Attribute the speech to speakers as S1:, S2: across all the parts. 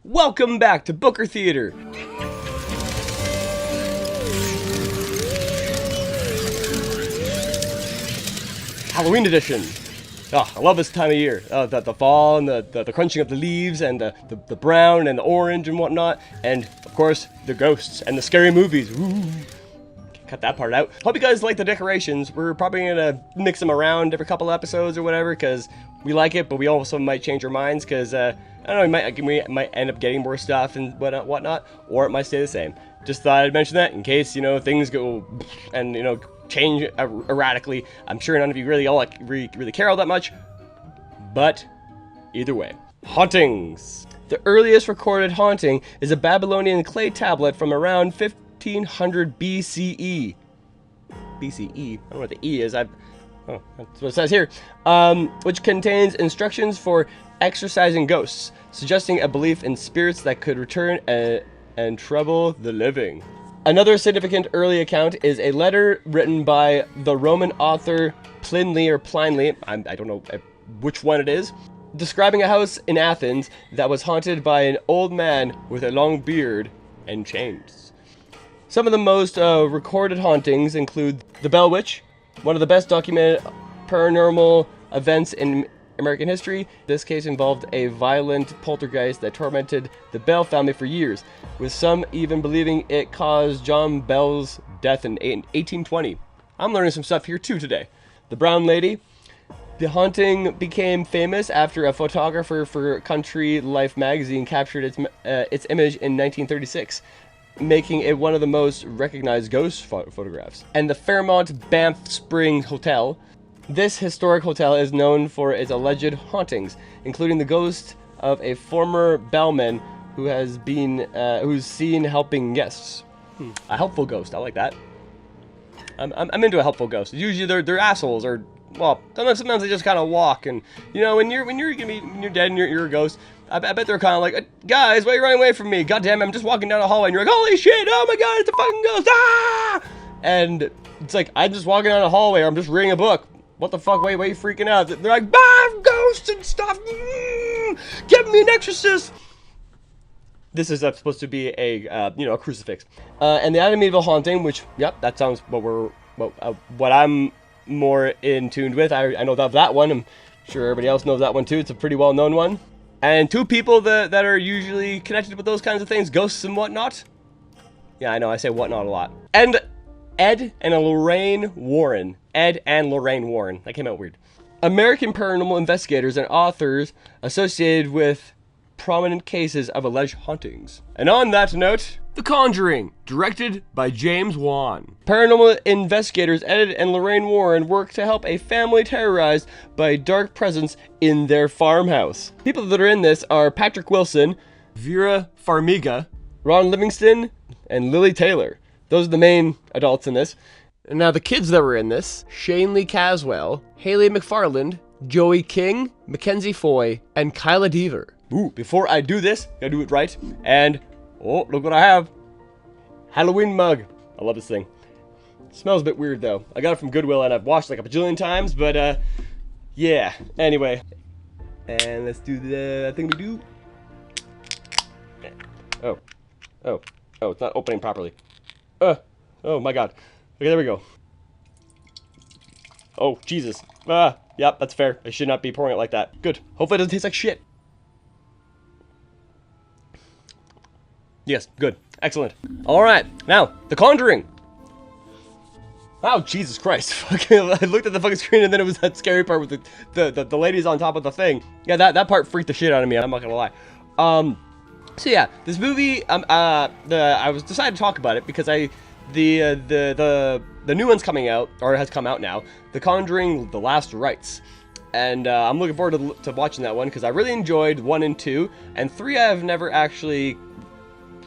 S1: Welcome back to Booker Theater. Halloween edition. Oh, I love this time of year. The fall and the crunching of the leaves and the brown and the orange and whatnot. And, of course, the ghosts and the scary movies. Ooh. Cut that part out. Hope you guys like the decorations. We're probably going to mix them around every couple episodes or whatever because we like it, but we also might change our minds because, I don't know, we might end up getting more stuff and whatnot, or it might stay the same. Just thought I'd mention that in case, things go and, change erratically. I'm sure none of you really care all that much, but either way. Hauntings. The earliest recorded haunting is a Babylonian clay tablet from around 1500 BCE. BCE? I don't know what the E is. Oh, that's what it says here. Which contains instructions for exorcising ghosts, suggesting a belief in spirits that could return and trouble the living. Another significant early account is a letter written by the Roman author Pliny, I don't know which one it is, describing a house in Athens that was haunted by an old man with a long beard and chains. Some of the most recorded hauntings include the Bell Witch, one of the best documented paranormal events in American history. This case involved a violent poltergeist that tormented the Bell family for years, with some even believing it caused John Bell's death in 1820. I'm learning some stuff here too today. The Brown Lady. The haunting became famous after a photographer for Country Life magazine captured its image in 1936, making it one of the most recognized ghost photographs. And the Fairmont Banff Spring Hotel. This historic hotel is known for its alleged hauntings, including the ghost of a former bellman who's seen helping guests. A helpful ghost, I like that. I'm into a helpful ghost. Usually they're assholes, or well, sometimes they just kind of walk, and when you're dead and you're a ghost, I bet they're kind of like, guys, why are you running away from me? God damn it, I'm just walking down a hallway, and you're like, holy shit, oh my god, it's a fucking ghost, ah! And it's like, I'm just walking down a hallway, or I'm just reading a book. What the fuck? Why are you freaking out? They're like, ghosts and stuff. Get me an exorcist. This is supposed to be a crucifix. And the Amityville haunting, which, yep, that sounds what I'm more in tune with. I know that one. I'm sure everybody else knows that one too. It's a pretty well-known one. And two people that are usually connected with those kinds of things, ghosts and whatnot. Yeah, I know. I say whatnot a lot. And Ed and Lorraine Warren. Ed and Lorraine Warren. That came out weird. American paranormal investigators and authors associated with prominent cases of alleged hauntings. And on that note, The Conjuring, directed by James Wan. Paranormal investigators Ed and Lorraine Warren work to help a family terrorized by a dark presence in their farmhouse. People that are in this are Patrick Wilson, Vera Farmiga, Ron Livingston, and Lily Taylor. Those are the main adults in this. And now the kids that were in this: Shane Lee Caswell, Haley McFarland, Joey King, Mackenzie Foy, and Kyla Deaver. Ooh, before I do this, gotta do it right. And, oh, look what I have. Halloween mug. I love this thing. It smells a bit weird though. I got it from Goodwill and I've washed it like a bajillion times, but yeah. Anyway. And let's do the thing we do. Oh, it's not opening properly. Oh my god. Okay, there we go. Oh, Jesus. Yep, that's fair. I should not be pouring it like that. Good. Hopefully it doesn't taste like shit. Yes, good. Excellent. Alright, now, The Conjuring. Oh, Jesus Christ. I looked at the fucking screen and then it was that scary part with the ladies on top of the thing. Yeah, that part freaked the shit out of me, I'm not gonna lie. So yeah, this movie, I was decided to talk about it because the new one's coming out, or has come out now, The Conjuring: The Last Rites, and I'm looking forward to watching that one because I really enjoyed 1 and 2, and 3 I've never actually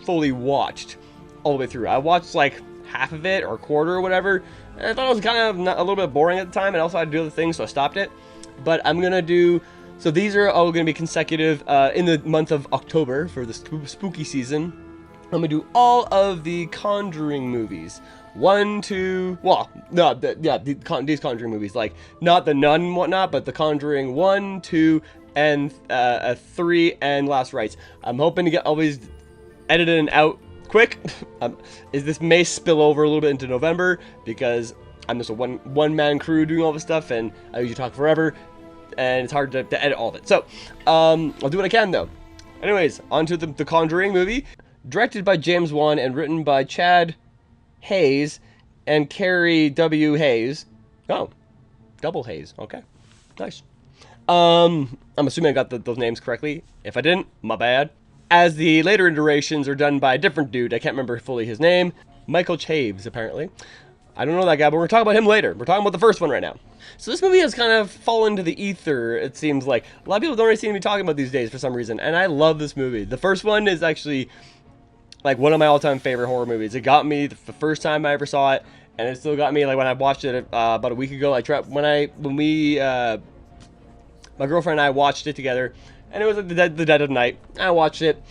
S1: fully watched all the way through. I watched like half of it or a quarter or whatever, and I thought it was kind of a little bit boring at the time, and also I had to do other things, so I stopped it. But I'm gonna do. So these are all going to be consecutive in the month of October for the spooky season. I'm going to do all of the Conjuring movies. 1, 2, well, no, these Conjuring movies, like, not The Nun and whatnot, but The Conjuring 1, 2, and 3 and Last Rites. I'm hoping to get all these edited and out quick. This may spill over a little bit into November because I'm just a one-man crew doing all this stuff, and I usually talk forever, and it's hard to edit all of it. So, I'll do what I can, though. Anyways, on to the Conjuring movie. Directed by James Wan and written by Chad Hayes and Carrie W. Hayes. Oh, double Hayes. Okay, nice. I'm assuming I got those names correctly. If I didn't, my bad. As the later iterations are done by a different dude. I can't remember fully his name. Michael Chaves, apparently. I don't know that guy, but we're talking about him later. We're talking about the first one right now. So this movie has kind of fallen to the ether, it seems like. A lot of people don't really seem to be talking about these days for some reason, and I love this movie. The first one is actually like one of my all-time favorite horror movies. It got me the first time I ever saw it, and it still got me like when I watched it about a week ago. My girlfriend and I watched it together, and it was like the dead of night. I watched it,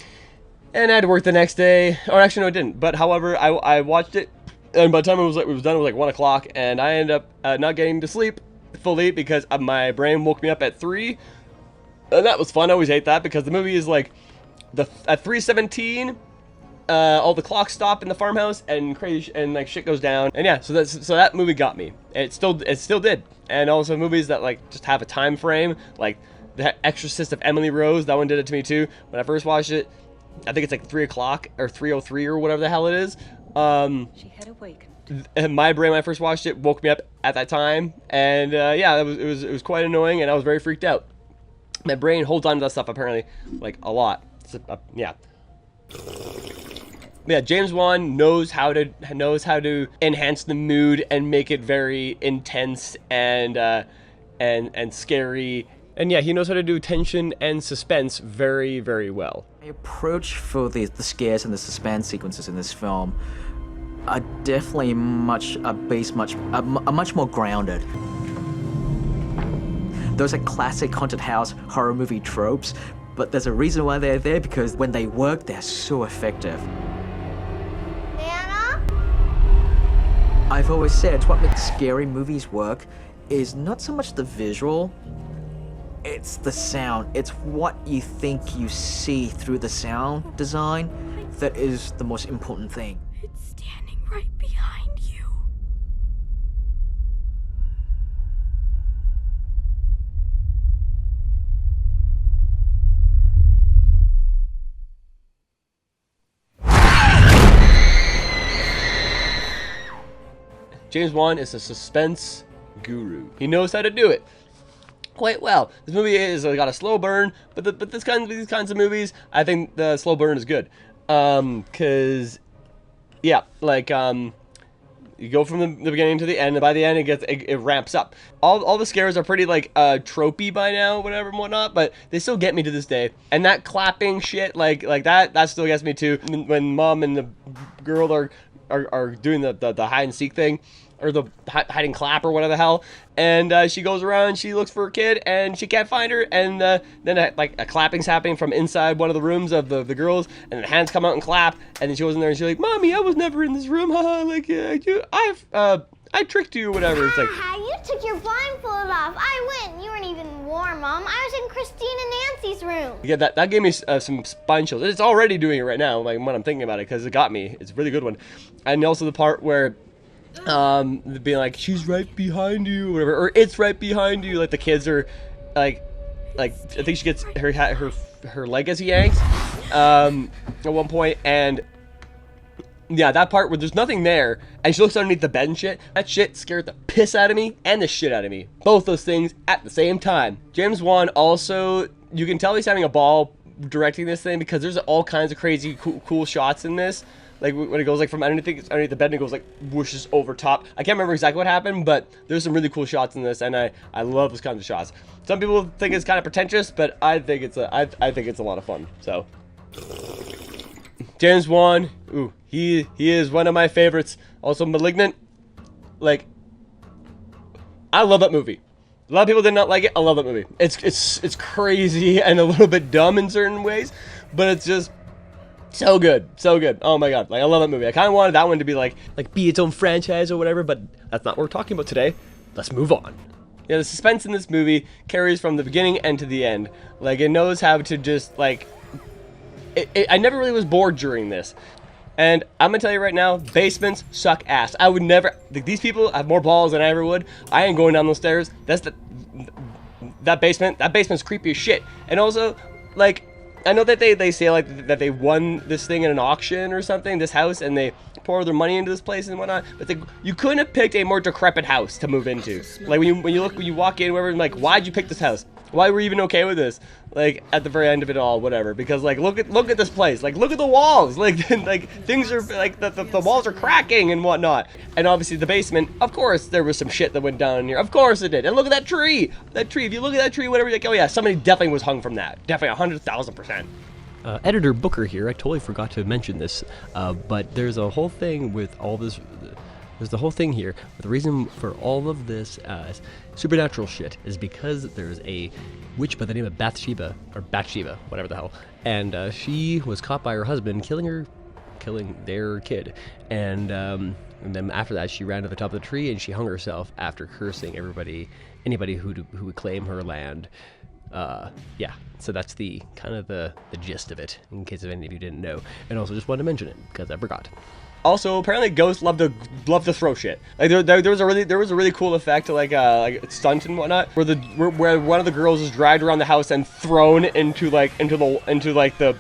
S1: and I had to work the next day. Or actually, no, I didn't. But however, I watched it, and by the time it was done, it was like 1 o'clock, and I ended up not getting to sleep fully because my brain woke me up at 3, and that was fun. I always hate that because the movie is like at 3:17. All the clocks stop in the farmhouse and crazy and like shit goes down, and yeah, so that movie got me. It still did. And also movies that like just have a time frame, like The Exorcist of Emily Rose, that one did it to me too. When I first watched it, I think it's like 3 o'clock or 3:03 or whatever the hell it is.
S2: She had awakened.
S1: And my brain when I first watched it woke me up at that time, and yeah, it was quite annoying, and I was very freaked out. My brain holds on to that stuff apparently like a lot. So, yeah. Yeah, James Wan knows how to enhance the mood and make it very intense and scary. And yeah, he knows how to do tension and suspense very, very well.
S3: My approach for the scares and the suspense sequences in this film are definitely much more grounded. Those are classic haunted house horror movie tropes, but there's a reason why they're there, because when they work, they're so effective. I've always said what makes scary movies work is not so much the visual, it's the sound. It's what you think you see through the sound design that is the most important thing.
S2: It's standing right behind you.
S1: James Wan is a suspense guru. He knows how to do it quite well. This movie is got a slow burn, but these kinds of movies, I think the slow burn is good. Cause yeah, like you go from the beginning to the end, and by the end it ramps up. All the scares are pretty like tropey by now, whatever and whatnot, but they still get me to this day. And that clapping shit, like that still gets me too. When mom and the girl are doing the hide and seek thing, or the hide and clap or whatever the hell, and she goes around, she looks for her kid, and she can't find her, and then like a clapping's happening from inside one of the rooms of the girls, and the hands come out and clap, and then she goes in there and she's like, "Mommy, I was never in this room, haha, like I tricked you," or whatever. It's like,
S4: you took your blindfold off. I went. You weren't even warm, Mom. I was in Christine and Nancy's room.
S1: Yeah, that gave me some spine chills. It's already doing it right now, like when I'm thinking about it, because it got me. It's a really good one. And also the part where being like, "She's right behind you," or whatever, or "It's right behind you," like the kids are like I think she gets her leg gets yanked at one point, and yeah, that part where there's nothing there, and she looks underneath the bed and shit. That shit scared the piss out of me and the shit out of me. Both those things at the same time. James Wan also, you can tell he's having a ball directing this thing, because there's all kinds of crazy cool shots in this. Like when it goes like from underneath the bed and it goes like whooshes over top. I can't remember exactly what happened, but there's some really cool shots in this, and I love those kinds of shots. Some people think it's kind of pretentious, but I think it's a lot of fun. So James Wan, ooh, he is one of my favorites. Also Malignant, like, I love that movie. A lot of people did not like it. I love that movie. It's crazy and a little bit dumb in certain ways, but it's just so good, so good. Oh my god, like I love that movie. I kind of wanted that one to be like be its own franchise or whatever, but that's not what we're talking about today. Let's move on Yeah, the suspense in this movie carries from the beginning and to the end. Like, it knows how to just, like... I never really was bored during this. And I'm gonna tell you right now, basements suck ass. I would never... Like, these people have more balls than I ever would. I ain't going down those stairs. That basement's creepy as shit. And also, like... I know that they say, like, that they won this thing in an auction or something, this house, and they pour their money into this place and whatnot, but you couldn't have picked a more decrepit house to move into. Like, when you walk in, whatever, like, why'd you pick this house? Why were you even okay with this? Like, at the very end of it all, whatever. Because, like, look at this place. Like, look at the walls. Like, like, things are, like, the walls are cracking and whatnot. And obviously the basement, of course, there was some shit that went down in here. Of course it did. And look at that tree. That tree. If you look at that tree, whatever, you're like, oh yeah, somebody definitely was hung from that. Definitely 100,000%.
S5: Editor Booker here, I totally forgot to mention this, but there's a whole thing with all this, there's the whole thing here. The reason for all of this supernatural shit is because there's a witch by the name of Bathsheba, whatever the hell, and she was caught by her husband killing their kid, and then after that she ran to the top of the tree and she hung herself after cursing anybody who would claim her land. Yeah, so that's the kind of the gist of it, in case if any of you didn't know. And also just wanted to mention it because I forgot.
S1: Also, apparently ghosts love to throw shit. Like there was a really cool effect, like stunt and whatnot, where one of the girls is dragged around the house and thrown into the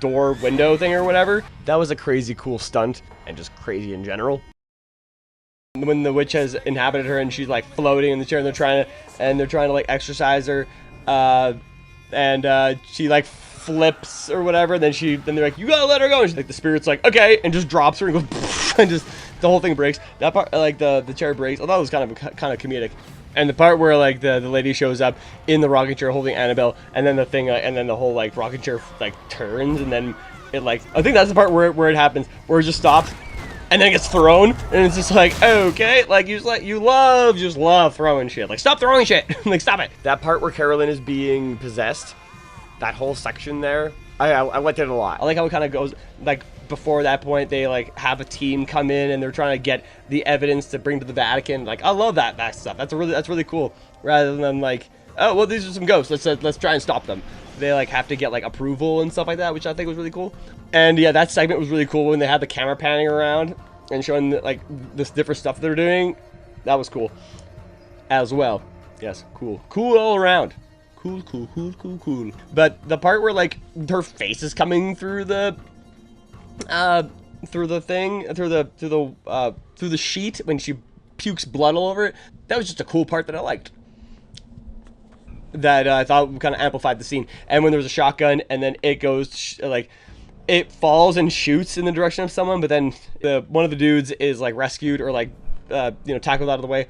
S1: door window thing or whatever. That was a crazy cool stunt, and just crazy in general. When the witch has inhabited her and she's like floating in the chair, and they're trying to like exorcise her, and she like flips or whatever. Then they're like, you gotta let her go. And she's like, the spirit's like, okay, and just drops her and goes, and just the whole thing breaks. That part, like the chair breaks. Although it was kind of comedic. And the part where like the lady shows up in the rocking chair holding Annabelle, and then the thing, and then the whole like rocking chair like turns, and then it like, I think that's the part where it happens, where it just stops. And then it gets thrown, and it's just like, okay, like you just love throwing shit. Like, stop throwing shit. Like, stop it. That part where Carolyn is being possessed, that whole section there, I liked it a lot. I like how it kind of goes, like, before that point, they like have a team come in and they're trying to get the evidence to bring to the Vatican. Like, I love that stuff. That's really cool. Rather than like, oh well, these are some ghosts. Let's try and stop them. They like have to get like approval and stuff like that, which I think was really cool. And yeah, that segment was really cool when they had the camera panning around and showing like this different stuff they're doing. That was cool as well. Yes, cool all around. Cool. But the part where like her face is coming through the sheet when she pukes blood all over it, that was just a cool part that I liked. That I thought kind of amplified the scene. And when there was a shotgun and then it goes it falls and shoots in the direction of someone, but then one of the dudes is like rescued or like tackled out of the way.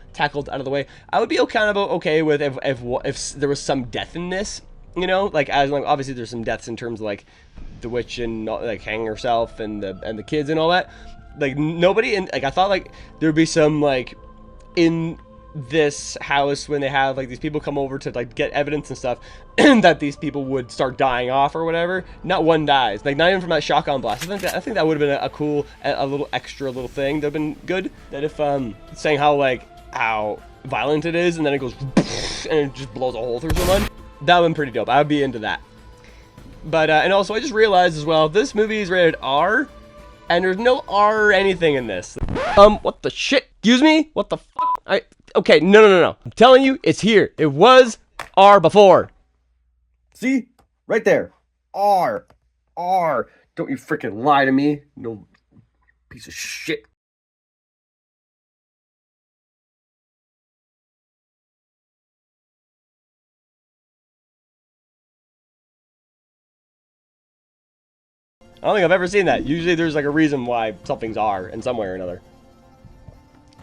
S1: I would be kind of okay with if there was some death in this, like as like obviously there's some deaths in terms of like the witch and like hanging herself and the kids and all that. Like nobody in like I thought like there'd be some like in this house when they have like these people come over to like get evidence and stuff that these people would start dying off or whatever. Not one dies, like not even from that shotgun blast. I think that would have been a cool little extra little thing that would have been good. That if saying how violent it is and then it goes and it just blows a hole through someone, that would have been pretty dope. I would be into that. But and also I just realized as well, this movie is rated R and there's no R or anything in this. What the shit? Excuse me? What the fuck? Okay, no. I'm telling you, it's here. It was R before. See? Right there. R. Don't you freaking lie to me. No piece of shit. I don't think I've ever seen that. Usually there's like a reason why something's R in some way or another.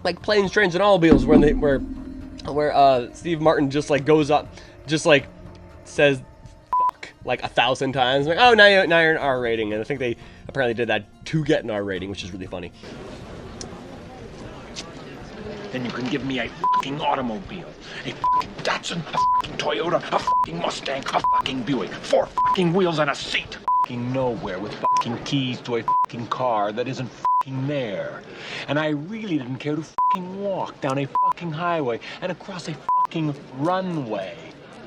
S1: Like Planes, Trains, and Automobiles where Steve Martin just like goes up, just like says fuck like 1,000 times. Like, oh, now you're an R rating. And I think they apparently did that to get an R rating, which is really funny.
S6: Then you can give me a fucking automobile, a fucking Datsun, a fucking Toyota, a fucking Mustang, a fucking Buick, 4 fucking wheels and a seat. Fucking nowhere with fucking keys to a fucking car that isn't fucking there. And I really didn't care to fucking walk down a fucking highway and across a fucking runway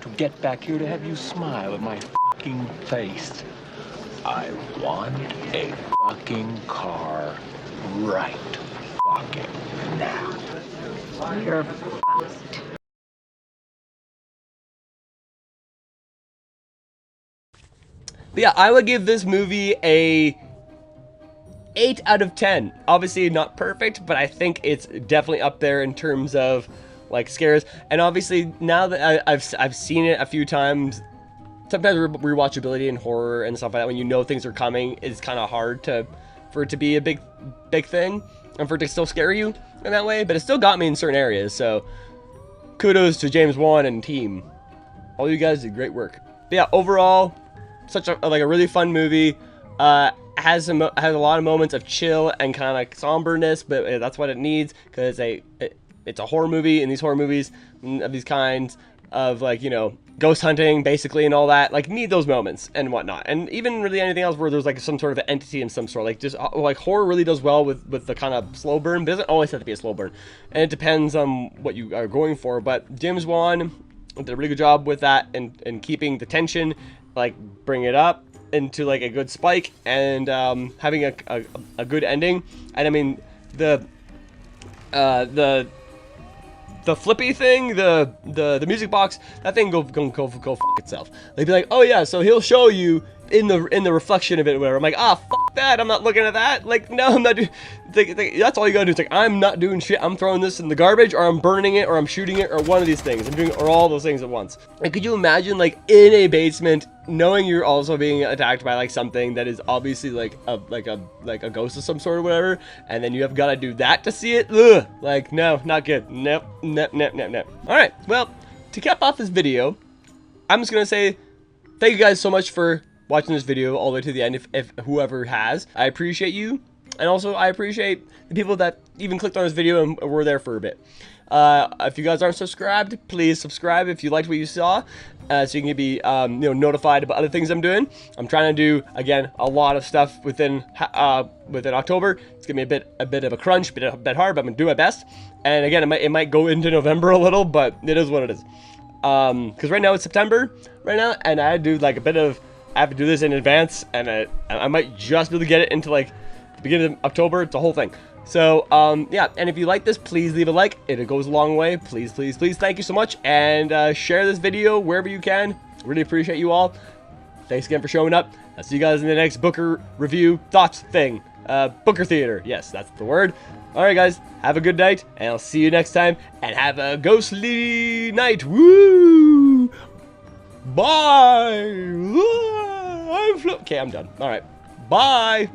S6: to get back here to have you smile at my fucking face. I want a fucking car right fucking now.
S2: You're fucked.
S1: But yeah, I would give this movie a 8 out of 10. Obviously not perfect, but I think it's definitely up there in terms of like scares. And obviously now that I've seen it a few times, sometimes rewatchability in horror and stuff like that, when you know things are coming, is kind of hard for it to be a big thing and for it to still scare you in that way. But it still got me in certain areas. So kudos to James Wan and team. All you guys did great work. But yeah, overall, such a really fun movie. Has a lot of moments of chill and kind of somberness, but that's what it needs, because it's a horror movie, and these horror movies of these kinds of, like, you know, ghost hunting basically and all that, like, need those moments and whatnot. And even really anything else where there's like some sort of entity in some sort, like, just like horror really does well with the kind of slow burn, but it doesn't always have to be a slow burn, and it depends on what you are going for. But James Wan did a really good job with that, and keeping the tension, like, bring it up into like a good spike, and having a good ending. And I mean, the flippy thing, the music box, that thing go fuck itself. They'd be like, oh yeah, so he'll show you in the reflection of it or whatever. I'm like, ah, fuck that, I'm not looking at that. Like, no, I'm not doing, that's all you gotta do. It's like, I'm not doing shit. I'm throwing this in the garbage, or I'm burning it, or I'm shooting it, or one of these things. I'm doing, or all those things at once. And could you imagine, like, in a basement, knowing you're also being attacked by like something that is obviously like a ghost of some sort or whatever, and then you have got to do that to see it? Ugh, like, no, not good. Nope. All right, well, to cap off this video, I'm just gonna say thank you guys so much for watching this video all the way to the end, if whoever has. I appreciate you, and also I appreciate the people that even clicked on this video and were there for a bit. If you guys aren't subscribed, please subscribe if you liked what you saw, so you can be notified about other things I'm doing. I'm trying to do, again, a lot of stuff within October. It's gonna be a bit of a crunch, a bit hard, but I'm gonna do my best. And again, it might go into November a little, but it is what it is. Because right now it's September right now, and I do like I have to do this in advance, and I might just be able to get it into like the beginning of October. It's a whole thing. So, yeah, and if you like this, please leave a like. It goes a long way. Please, please, please. Thank you so much. And share this video wherever you can. Really appreciate you all. Thanks again for showing up. I'll see you guys in the next Booker review thoughts thing. Booker Theater. Yes, that's the word. All right, guys. Have a good night, and I'll see you next time. And have a ghostly night. Woo! Bye! Okay, I'm done. All right. Bye!